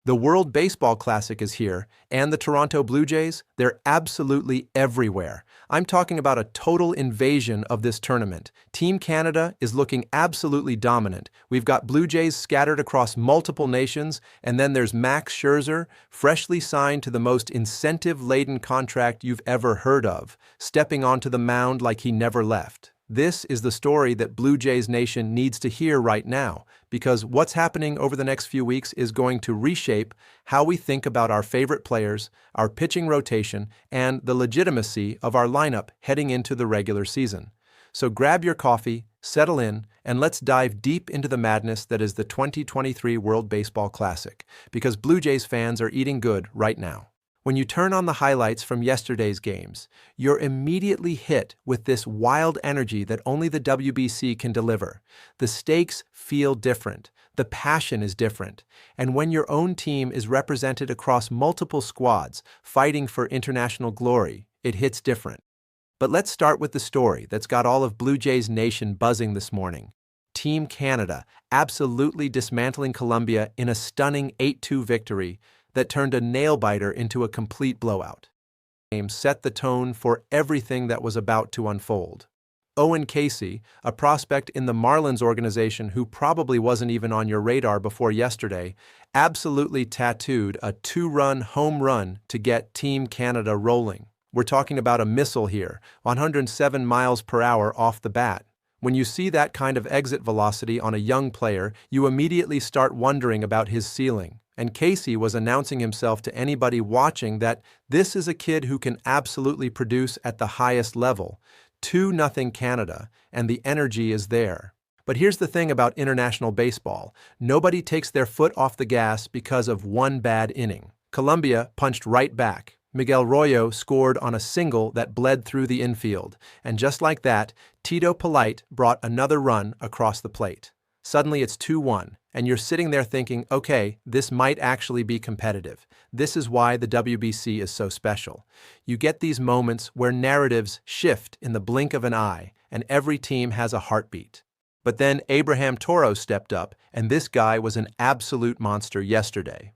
The World Baseball Classic is here, and the Toronto Blue Jays, they're absolutely everywhere. I'm talking about a total invasion of this tournament. Team Canada is looking absolutely dominant. We've got Blue Jays scattered across multiple nations, and then there's Max Scherzer, freshly signed to the most incentive-laden contract you've ever heard of, stepping onto the mound like he never left. This is the story that Blue Jays Nation needs to hear right now, because what's happening over the next few weeks is going to reshape how we think about our favorite players, our pitching rotation, and the legitimacy of our lineup heading into the regular season. So grab your coffee, settle in, and let's dive deep into the madness that is the 2023 World Baseball Classic, because Blue Jays fans are eating good right now. When you turn on the highlights from yesterday's games, you're immediately hit with this wild energy that only the WBC can deliver. The stakes feel different, the passion is different, and when your own team is represented across multiple squads fighting for international glory, it hits different. But let's start with the story that's got all of Blue Jays Nation buzzing this morning. Team Canada absolutely dismantling Colombia in a stunning 8-2 victory that turned a nail-biter into a complete blowout. The game set the tone for everything that was about to unfold. Owen Casey, a prospect in the Marlins organization who probably wasn't even on your radar before yesterday, absolutely tattooed a 2-run home run to get Team Canada rolling. We're talking about a missile here, 107 miles per hour off the bat. When you see that kind of exit velocity on a young player, you immediately start wondering about his ceiling. And Casey was announcing himself to anybody watching that this is a kid who can absolutely produce at the highest level. 2-0 Canada, and the energy is there. But here's the thing about international baseball. Nobody takes their foot off the gas because of one bad inning. Colombia punched right back. Miguel Royo scored on a single that bled through the infield. And just like that, Tito Polite brought another run across the plate. Suddenly it's 2-1, and you're sitting there thinking, okay, this might actually be competitive. This is why the WBC is so special. You get these moments where narratives shift in the blink of an eye, and every team has a heartbeat. But then Abraham Toro stepped up, and this guy was an absolute monster yesterday.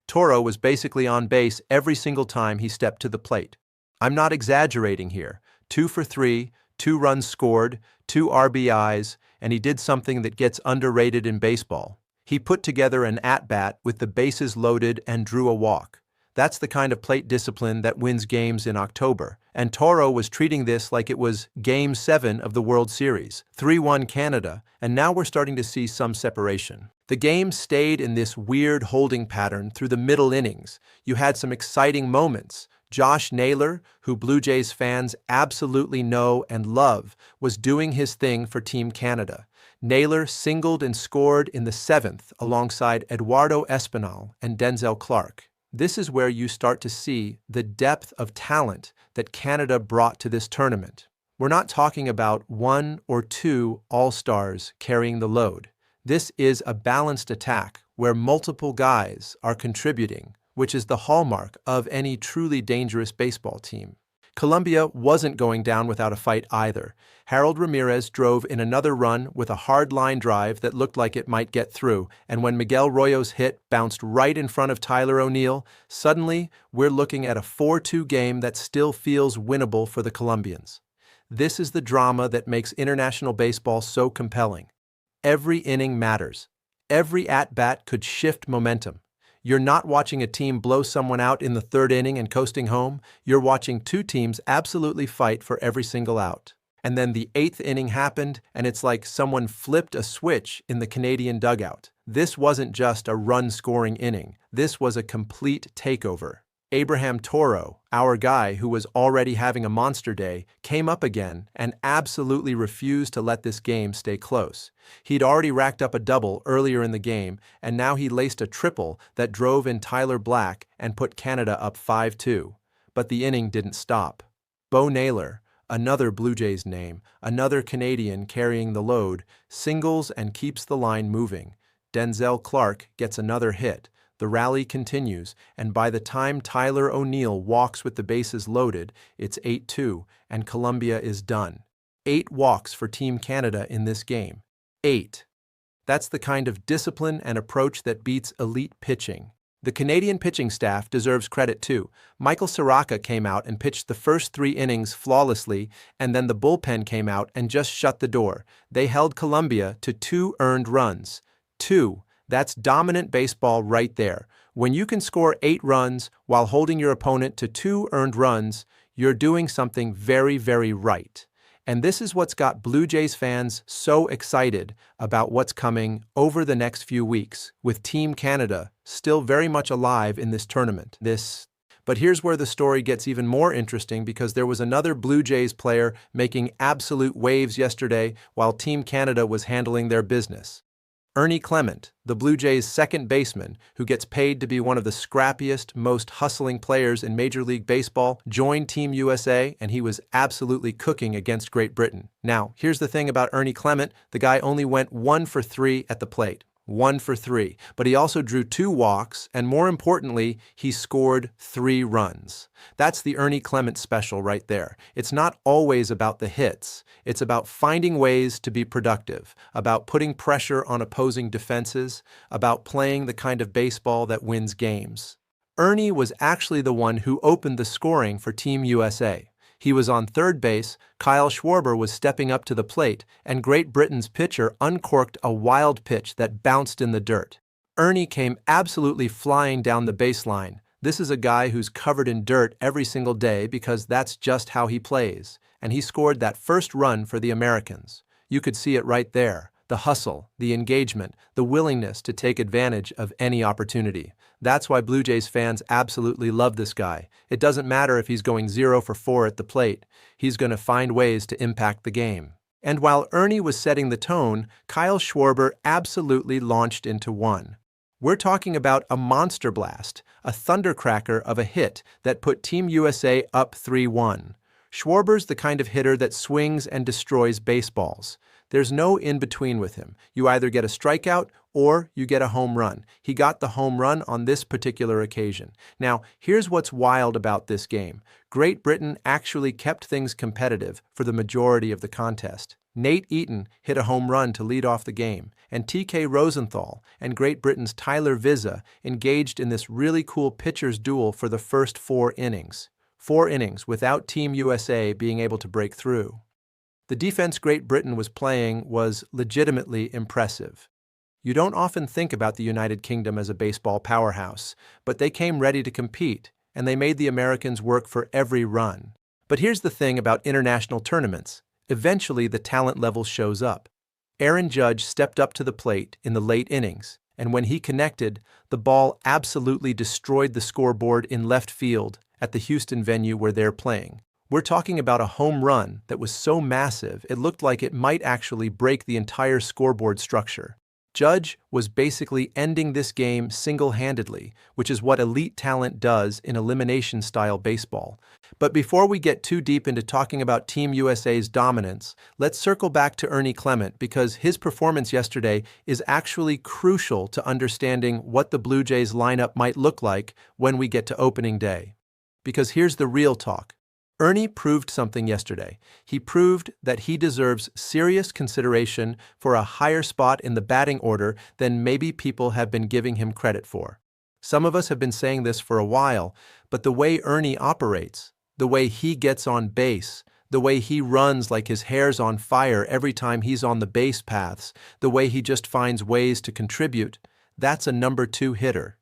Toro was basically on base every single time he stepped to the plate. I'm not exaggerating here. 2 for 3, 2 runs scored, 2 RBIs, and he did something that gets underrated in baseball. He put together an at-bat with the bases loaded and drew a walk. That's the kind of plate discipline that wins games in October, and Toro was treating this like it was Game 7 of the World Series, 3-1 Canada, and now we're starting to see some separation. The game stayed in this weird holding pattern through the middle innings. You had some exciting moments. Josh Naylor, who Blue Jays fans absolutely know and love, was doing his thing for Team Canada. Naylor singled and scored in the 7th alongside Eduardo Espinal and Denzel Clark. This is where you start to see the depth of talent that Canada brought to this tournament. We're not talking about 1 or 2 all-stars carrying the load. This is a balanced attack where multiple guys are contributing, which is the hallmark of any truly dangerous baseball team. Colombia wasn't going down without a fight either. Harold Ramirez drove in another run with a hard line drive that looked like it might get through, and when Miguel Royo's hit bounced right in front of Tyler O'Neill, suddenly we're looking at a 4-2 game that still feels winnable for the Colombians. This is the drama that makes international baseball so compelling. Every inning matters. Every at-bat could shift momentum. You're not watching a team blow someone out in the 3rd inning and coasting home. You're watching 2 teams absolutely fight for every single out. And then the 8th inning happened, and it's like someone flipped a switch in the Canadian dugout. This wasn't just a run-scoring inning. This was a complete takeover. Abraham Toro, our guy who was already having a monster day, came up again and absolutely refused to let this game stay close. He'd already racked up a double earlier in the game, and now he laced a triple that drove in Tyler Black and put Canada up 5-2. But the inning didn't stop. Bo Naylor, another Blue Jays name, another Canadian carrying the load, singles and keeps the line moving. Denzel Clark gets another hit. The rally continues, and by the time Tyler O'Neill walks with the bases loaded, it's 8-2, and Colombia is done. 8 walks for Team Canada in this game. 8. That's the kind of discipline and approach that beats elite pitching. The Canadian pitching staff deserves credit too. Michael Soroka came out and pitched the first 3 innings flawlessly, and then the bullpen came out and just shut the door. They held Colombia to 2 earned runs. 2. That's dominant baseball right there. When you can score 8 runs while holding your opponent to 2 earned runs, you're doing something very, very right. And this is what's got Blue Jays fans so excited about what's coming over the next few weeks, with Team Canada still very much alive in this tournament. But here's where the story gets even more interesting, because there was another Blue Jays player making absolute waves yesterday while Team Canada was handling their business. Ernie Clement, the Blue Jays' second baseman, who gets paid to be one of the scrappiest, most hustling players in Major League Baseball, joined Team USA, and he was absolutely cooking against Great Britain. Now, here's the thing about Ernie Clement. The guy only went 1 for 3 at the plate. 1 for 3. But he also drew 2 walks, and more importantly, he scored 3 runs. That's the Ernie Clement special right there. It's not always about the hits. It's about finding ways to be productive, about putting pressure on opposing defenses, about playing the kind of baseball that wins games. Ernie was actually the one who opened the scoring for Team USA. He was on third base, Kyle Schwarber was stepping up to the plate, and Great Britain's pitcher uncorked a wild pitch that bounced in the dirt. Ernie came absolutely flying down the baseline. This is a guy who's covered in dirt every single day because that's just how he plays. And he scored that first run for the Americans. You could see it right there. The hustle, the engagement, the willingness to take advantage of any opportunity. That's why Blue Jays fans absolutely love this guy. It doesn't matter if he's going 0 for 4 at the plate. He's going to find ways to impact the game. And while Ernie was setting the tone, Kyle Schwarber absolutely launched into one. We're talking about a monster blast, a thundercracker of a hit that put Team USA up 3-1. Schwarber's the kind of hitter that swings and destroys baseballs. There's no in-between with him. You either get a strikeout or you get a home run. He got the home run on this particular occasion. Now, here's what's wild about this game. Great Britain actually kept things competitive for the majority of the contest. Nate Eaton hit a home run to lead off the game, and TK Rosenthal and Great Britain's Tyler Vizza engaged in this really cool pitcher's duel for the first 4 innings. 4 innings without Team USA being able to break through. The defense Great Britain was playing was legitimately impressive. You don't often think about the United Kingdom as a baseball powerhouse, but they came ready to compete, and they made the Americans work for every run. But here's the thing about international tournaments. Eventually, the talent level shows up. Aaron Judge stepped up to the plate in the late innings, and when he connected, the ball absolutely destroyed the scoreboard in left field at the Houston venue where they're playing. We're talking about a home run that was so massive it looked like it might actually break the entire scoreboard structure. Judge was basically ending this game single-handedly, which is what elite talent does in elimination-style baseball. But before we get too deep into talking about Team USA's dominance, let's circle back to Ernie Clement, because his performance yesterday is actually crucial to understanding what the Blue Jays lineup might look like when we get to opening day. Because here's the real talk. Ernie proved something yesterday. He proved that he deserves serious consideration for a higher spot in the batting order than maybe people have been giving him credit for. Some of us have been saying this for a while, but the way Ernie operates, the way he gets on base, the way he runs like his hair's on fire every time he's on the base paths, the way he just finds ways to contribute, that's a number 2 hitter.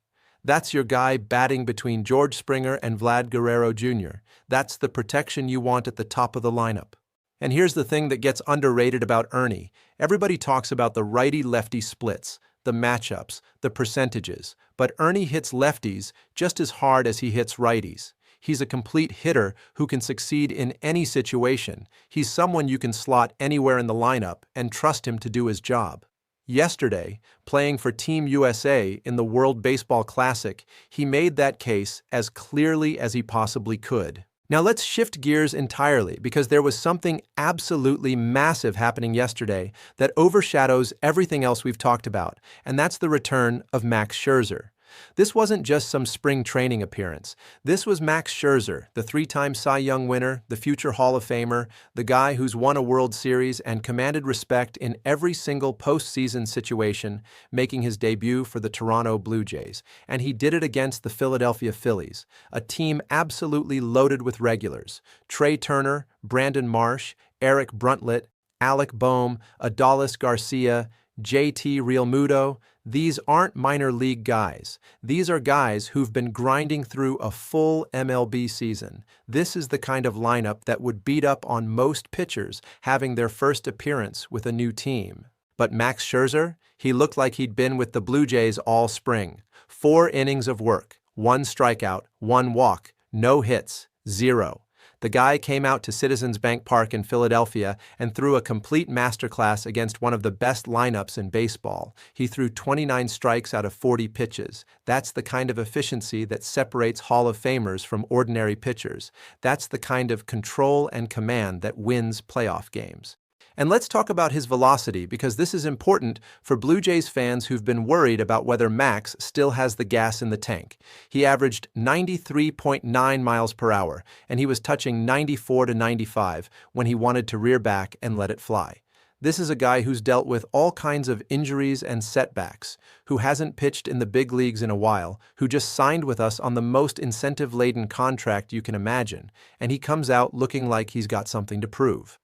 That's your guy batting between George Springer and Vlad Guerrero Jr. That's the protection you want at the top of the lineup. And here's the thing that gets underrated about Ernie. Everybody talks about the righty-lefty splits, the matchups, the percentages, but Ernie hits lefties just as hard as he hits righties. He's a complete hitter who can succeed in any situation. He's someone you can slot anywhere in the lineup and trust him to do his job. Yesterday, playing for Team USA in the World Baseball Classic, he made that case as clearly as he possibly could. Now let's shift gears entirely, because there was something absolutely massive happening yesterday that overshadows everything else we've talked about, and that's the return of Max Scherzer. This wasn't just some spring training appearance. This was Max Scherzer, the three-time Cy Young winner, the future Hall of Famer, the guy who's won a World Series and commanded respect in every single postseason situation, making his debut for the Toronto Blue Jays. And he did it against the Philadelphia Phillies, a team absolutely loaded with regulars. Trey Turner, Brandon Marsh, Eric Bruntlett, Alec Boehm, Adolis Garcia, JT Realmuto. These aren't minor league guys. These are guys who've been grinding through a full MLB season. This is the kind of lineup that would beat up on most pitchers having their first appearance with a new team. But Max Scherzer, he looked like he'd been with the Blue Jays all spring. 4 innings of work, 1 strikeout, 1 walk, no hits, 0. The guy came out to Citizens Bank Park in Philadelphia and threw a complete masterclass against one of the best lineups in baseball. He threw 29 strikes out of 40 pitches. That's the kind of efficiency that separates Hall of Famers from ordinary pitchers. That's the kind of control and command that wins playoff games. And let's talk about his velocity, because this is important for Blue Jays fans who've been worried about whether Max still has the gas in the tank. He averaged 93.9 miles per hour, and he was touching 94 to 95 when he wanted to rear back and let it fly. This is a guy who's dealt with all kinds of injuries and setbacks, who hasn't pitched in the big leagues in a while, who just signed with us on the most incentive-laden contract you can imagine, and he comes out looking like he's got something to prove.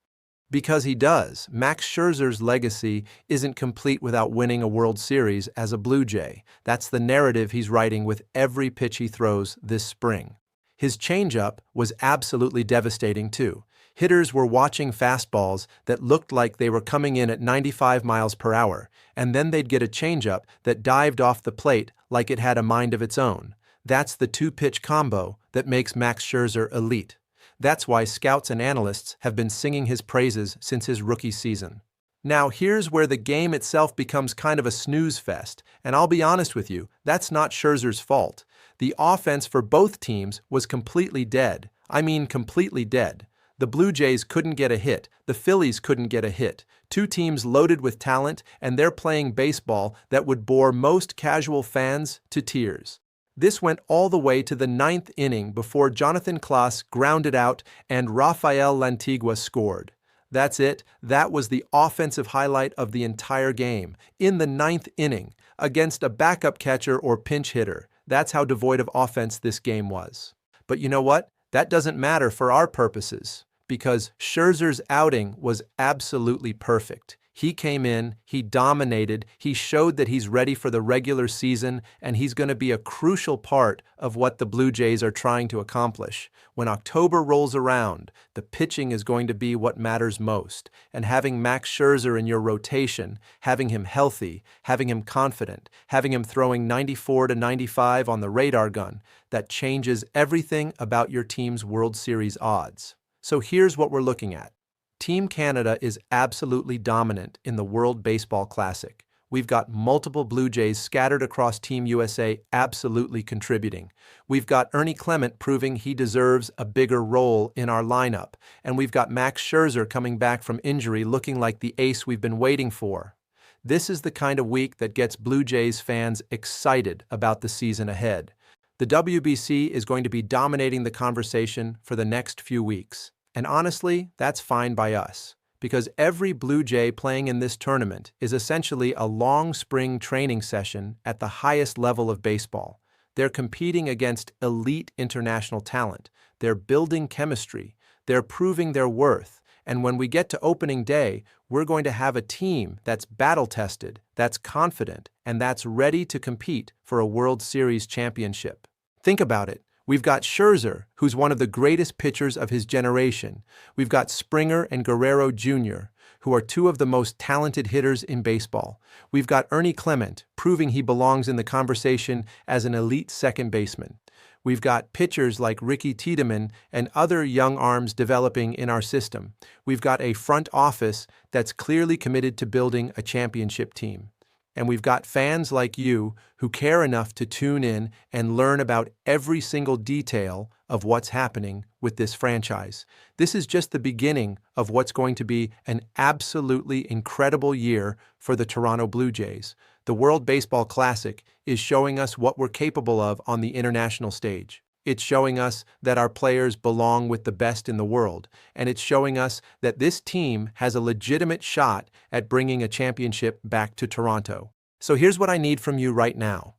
Because he does. Max Scherzer's legacy isn't complete without winning a World Series as a Blue Jay. That's the narrative he's writing with every pitch he throws this spring. His changeup was absolutely devastating too. Hitters were watching fastballs that looked like they were coming in at 95 miles per hour, and then they'd get a changeup that dived off the plate like it had a mind of its own. That's the 2-pitch combo that makes Max Scherzer elite. That's why scouts and analysts have been singing his praises since his rookie season. Now, here's where the game itself becomes kind of a snooze fest, and I'll be honest with you, that's not Scherzer's fault. The offense for both teams was completely dead. I mean completely dead. The Blue Jays couldn't get a hit, the Phillies couldn't get a hit. 2 teams loaded with talent, and they're playing baseball that would bore most casual fans to tears. This went all the way to the 9th inning before Jonathan Klaas grounded out and Rafael Lantigua scored. That's it. That was the offensive highlight of the entire game. In the 9th inning, against a backup catcher or pinch hitter. That's how devoid of offense this game was. But you know what? That doesn't matter for our purposes, because Scherzer's outing was absolutely perfect. He came in, he dominated, he showed that he's ready for the regular season, and he's going to be a crucial part of what the Blue Jays are trying to accomplish. When October rolls around, the pitching is going to be what matters most, and having Max Scherzer in your rotation, having him healthy, having him confident, having him throwing 94 to 95 on the radar gun, that changes everything about your team's World Series odds. So here's what we're looking at. Team Canada is absolutely dominant in the World Baseball Classic. We've got multiple Blue Jays scattered across Team USA absolutely contributing. We've got Ernie Clement proving he deserves a bigger role in our lineup. And we've got Max Scherzer coming back from injury looking like the ace we've been waiting for. This is the kind of week that gets Blue Jays fans excited about the season ahead. The WBC is going to be dominating the conversation for the next few weeks. And honestly, that's fine by us, because every Blue Jay playing in this tournament is essentially a long spring training session at the highest level of baseball. They're competing against elite international talent. They're building chemistry. They're proving their worth. And when we get to opening day, we're going to have a team that's battle-tested, that's confident, and that's ready to compete for a World Series championship. Think about it. We've got Scherzer, who's one of the greatest pitchers of his generation. We've got Springer and Guerrero Jr., who are 2 of the most talented hitters in baseball. We've got Ernie Clement, proving he belongs in the conversation as an elite second baseman. We've got pitchers like Ricky Tiedemann and other young arms developing in our system. We've got a front office that's clearly committed to building a championship team. And we've got fans like you who care enough to tune in and learn about every single detail of what's happening with this franchise. This is just the beginning of what's going to be an absolutely incredible year for the Toronto Blue Jays. The World Baseball Classic is showing us what we're capable of on the international stage. It's showing us that our players belong with the best in the world, and it's showing us that this team has a legitimate shot at bringing a championship back to Toronto. So here's what I need from you right now.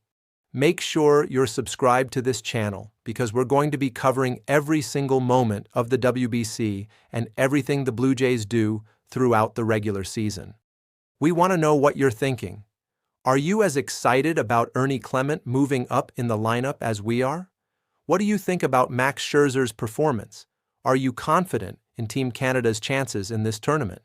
Make sure you're subscribed to this channel because we're going to be covering every single moment of the WBC and everything the Blue Jays do throughout the regular season. We want to know what you're thinking. Are you as excited about Ernie Clement moving up in the lineup as we are? What do you think about Max Scherzer's performance? Are you confident in Team Canada's chances in this tournament?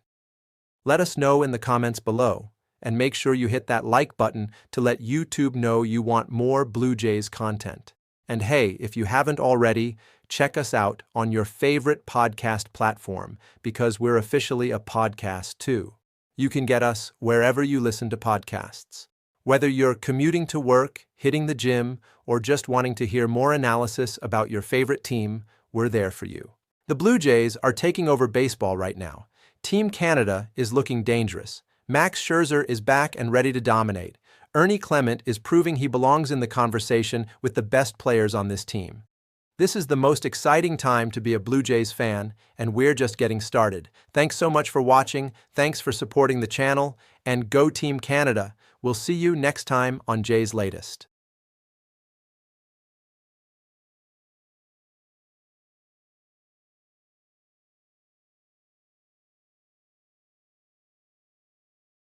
Let us know in the comments below, and make sure you hit that like button to let YouTube know you want more Blue Jays content. And hey, if you haven't already, check us out on your favorite podcast platform because we're officially a podcast too. You can get us wherever you listen to podcasts. Whether you're commuting to work, hitting the gym, or just wanting to hear more analysis about your favorite team, we're there for you. The Blue Jays are taking over baseball right now. Team Canada is looking dangerous. Max Scherzer is back and ready to dominate. Ernie Clement is proving he belongs in the conversation with the best players on this team. This is the most exciting time to be a Blue Jays fan, and we're just getting started. Thanks so much for watching, thanks for supporting the channel, and go Team Canada! We'll see you next time on Jay's Latest.